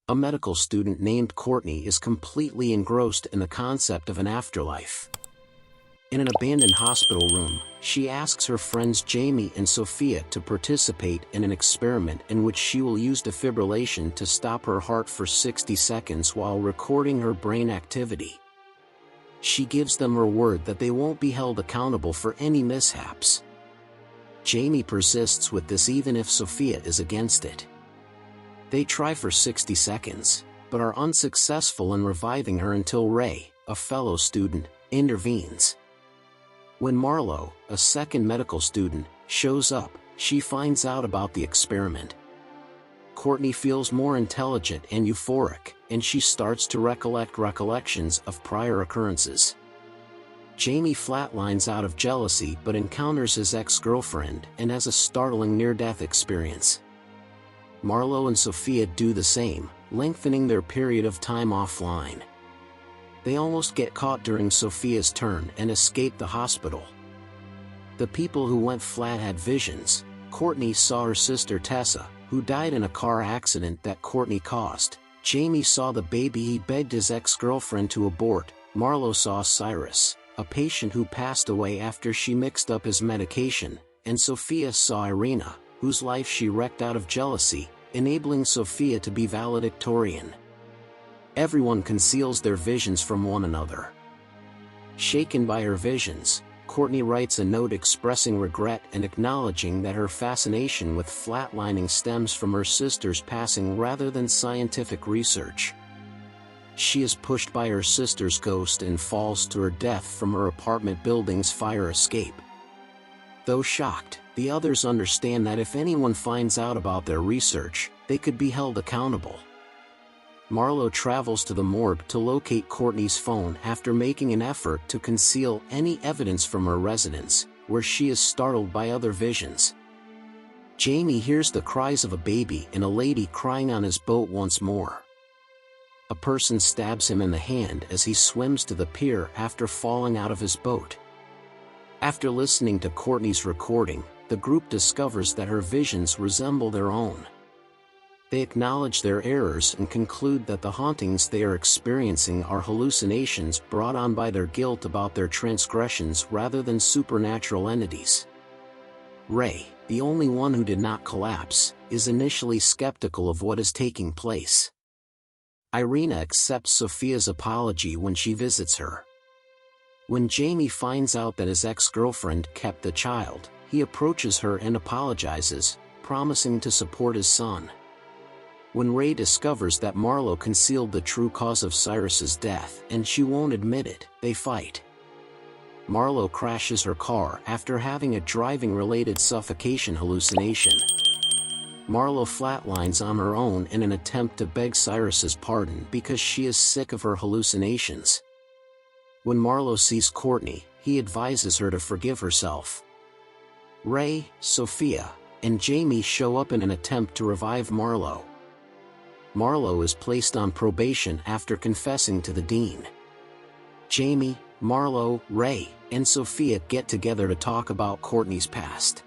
A medical student named Courtney is completely engrossed in the concept of an afterlife. In an abandoned hospital room, she asks her friends Jamie and Sophia to participate in an experiment in which she will use defibrillation to stop her heart for 60 seconds while recording her brain activity. She gives them her word that they won't be held accountable for any mishaps. Jamie persists with this even if Sophia is against it. They try for 60 seconds, but are unsuccessful in reviving her until Ray, a fellow student, intervenes. When Marlo, a second medical student, shows up, she finds out about the experiment. Courtney feels more intelligent and euphoric, and she starts to recollect recollections of prior occurrences. Jamie flatlines out of jealousy but encounters his ex-girlfriend and has a startling near-death experience. Marlo and Sophia do the same, lengthening their period of time offline. They almost get caught during Sophia's turn and escape the hospital. The people who went flat had visions. Courtney saw her sister Tessa, who died in a car accident that Courtney caused. Jamie saw the baby he begged his ex-girlfriend to abort. Marlo saw Cyrus, a patient who passed away after she mixed up his medication, and Sophia saw Irina, whose life she wrecked out of jealousy, enabling Sophia to be valedictorian. Everyone conceals their visions from one another. Shaken by her visions, Courtney writes a note expressing regret and acknowledging that her fascination with flatlining stems from her sister's passing rather than scientific research. She is pushed by her sister's ghost and falls to her death from her apartment building's fire escape. Though shocked, the others understand that if anyone finds out about their research, they could be held accountable. Marlo travels to the morgue to locate Courtney's phone after making an effort to conceal any evidence from her residence, where she is startled by other visions. Jamie hears the cries of a baby and a lady crying on his boat once more. A person stabs him in the hand as he swims to the pier after falling out of his boat. After listening to Courtney's recording, the group discovers that her visions resemble their own. They acknowledge their errors and conclude that the hauntings they are experiencing are hallucinations brought on by their guilt about their transgressions rather than supernatural entities. Ray, the only one who did not collapse, is initially skeptical of what is taking place. Irina accepts Sophia's apology when she visits her. When Jamie finds out that his ex-girlfriend kept the child, he approaches her and apologizes, promising to support his son. When Ray discovers that Marlo concealed the true cause of Cyrus's death and she won't admit it, they fight. Marlo crashes her car after having a driving-related suffocation hallucination. Marlo flatlines on her own in an attempt to beg Cyrus's pardon because she is sick of her hallucinations. When Marlo sees Courtney, he advises her to forgive herself. Ray, Sophia, and Jamie show up in an attempt to revive Marlo. Marlo is placed on probation after confessing to the dean. Jamie, Marlo, Ray, and Sophia get together to talk about Courtney's past.